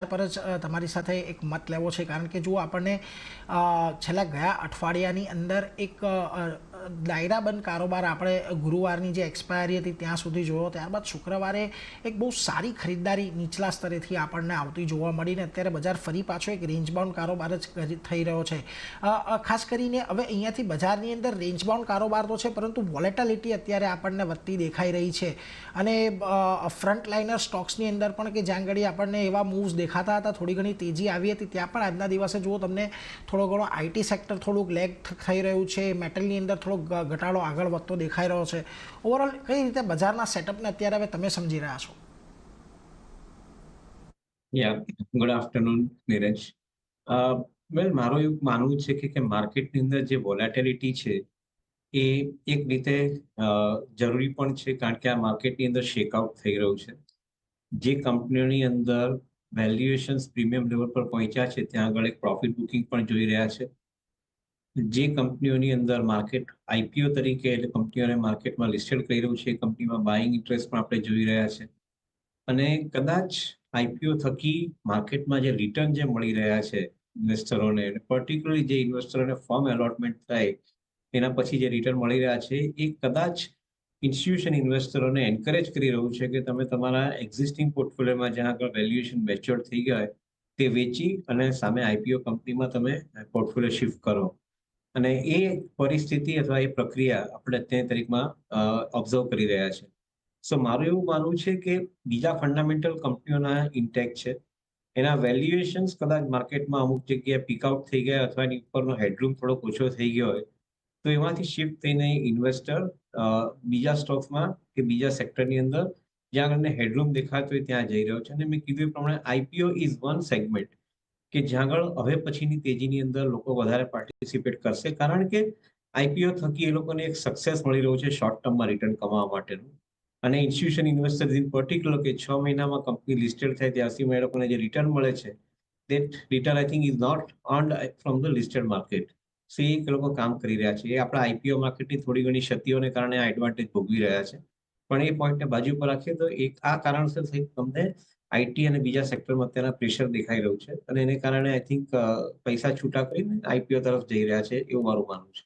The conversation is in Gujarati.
પર જ તમારી સાથે એક મત લેવો છે, કારણ કે જો આપણને છેલ્લા ગયા અઠવાડિયાની અંદર એક દાયરાબંધ કારોબાર આપણે ગુરુવારની જે એક્સપાયરી હતી ત્યાં સુધી જોયો, ત્યારબાદ શુક્રવારે એક બહુ સારી ખરીદદારી નીચલા સ્તરેથી આપણને આવતી જોવા મળીને અત્યારે બજાર ફરી પાછો એક રેન્જ બાઉન્ડ કારોબાર જ થઈ રહ્યો છે. ખાસ કરીને હવે અહીંયાથી બજારની અંદર રેન્જ બાઉન્ડ કારોબાર તો છે, પરંતુ વોલેટિલિટી અત્યારે આપણને વધતી દેખાઈ રહી છે. અને ફ્રન્ટ લાઇનર સ્ટોક્સની અંદર પણ કે જ્યાં ઘડી આપણને એવા મૂવ્સ દેખાતા હતા, થોડી ઘણી તેજી આવી હતી, ત્યાં પણ આજના દિવસે જુઓ તમને થોડો ઘણો આઈટી સેક્ટર થોડુંક લેગ થઈ રહ્યું છે, મેટલની અંદર થોડોક ઘટાડો આગળ વધતો દેખાઈ રહ્યો છે. ઓવરઓલ કઈ રીતે બજારના સેટઅપને અત્યારે હવે તમે સમજી રહ્યા છો? Good afternoon Neeraj. વેલ, મારું એવું માનવું છે કે માર્કેટની અંદર જે વોલેટિલિટી છે એ એક રીતે જરૂરી પણ છે, કારણ કે આ માર્કેટની અંદર શેકઆઉટ થઈ રહ્યું છે. જે કંપનીઓની અંદર વેલ્યુએશન્સ પ્રીમિયમ લેવલ પર પહોંચ્યા છે ત્યાં આગળ એક પ્રોફિટ બુકિંગ પણ જોઈ રહ્યા છે. જે કંપનીઓની અંદર માર્કેટ આઈપીઓ તરીકે એટલે કંપનીઓને માર્કેટમાં લિસ્ટેડ કરી રહ્યું છે એ કંપનીમાં બાઇંગ ઇન્ટરેસ્ટ પણ આપણે જોઈ રહ્યા છે. અને કદાચ આઈપીઓ થકી માર્કેટમાં જે રિટર્ન જે મળી રહ્યા છે ઇન્વેસ્ટરોને, પર્ટિક્યુલરલી જે ઇન્વેસ્ટરોને ફર્મ એલોટમેન્ટ થાય એના પછી જે રિટર્ન મળી રહ્યા છે એ કદાચ ઇન્સ્ટિટ્યુશન ઇન્વેસ્ટરોને એન્કરેજ કરી રહ્યું છે કે તમે તમારા એક્ઝિસ્ટિંગ પોર્ટફોલિયોમાં જ્યાં આગળ વેલ્યુએશન મેચ્યોર થઈ ગયા હોય તે વેચી અને સામે આઈપીઓ કંપનીમાં તમે પોર્ટફોલિયો શિફ્ટ કરો. અને એ પરિસ્થિતિ અથવા એ પ્રક્રિયા આપણે અત્યારની તારીખમાં ઓબ્ઝર્વ કરી રહ્યા છે. સો મારું એવું માનવું છે કે બીજા ફંડામેન્ટલ કંપનીઓના ઇન્ટેક છે, એના વેલ્યુએશન્સ કદાચ માર્કેટમાં અમુક જગ્યાએ પીકઆઉટ થઈ ગયા અથવા એની ઉપરનો હેડરૂમ થોડોક ઓછો થઈ ગયો હોય તો એમાંથી શિફ્ટ થઈને ઇન્વેસ્ટર બીજા સ્ટોક્સમાં કે બીજા સેક્ટરની અંદર જ્યાં આગળ હેડરૂમ દેખાતો હોય ત્યાં જઈ રહ્યો છે. અને મેં કીધું એ પ્રમાણે આઈપીઓ ઇઝ વન સેગમેન્ટ કે જ્યાં આગળ હવે પછીની તેજીની અંદર લોકો વધારે પાર્ટિસિપેટ કરશે, કારણ કે આઈપીઓ થકી એ લોકોને એક સક્સેસ મળી રહ્યું છે શોર્ટ ટર્મમાં રિટર્ન કમાવા માટેનું. અને ઇન્સ્ટિટ્યુશન ઇન્વેસ્ટર્સ ઇન પર્ટિક્યુલર કે 6 મહિનામાં કંપની લિસ્ટેડ થાય ત્યાં સુધીમાં એ લોકોને જે રિટર્ન મળે છે that return I think is not earned from the listed market. So એ લોકો કામ કરી રહ્યા છે. એ આપણા આઈપીઓ માર્કેટની થોડી ઘણી ક્ષતિઓને કારણે આ એડવાન્ટેજ ભોગવી રહ્યા છે. પણ એ પોઈન્ટને બાજુ પર રાખીએ તો એક આ કારણસર તમને આઈટી અને બીજા સેક્ટરમાં અત્યારે પ્રેશર દેખાઈ રહ્યું છે અને એને કારણે આઈ થિંક પૈસા છૂટા કરીને આઈપીઓ તરફ જઈ રહ્યા છે એવું મારું માનવું છે.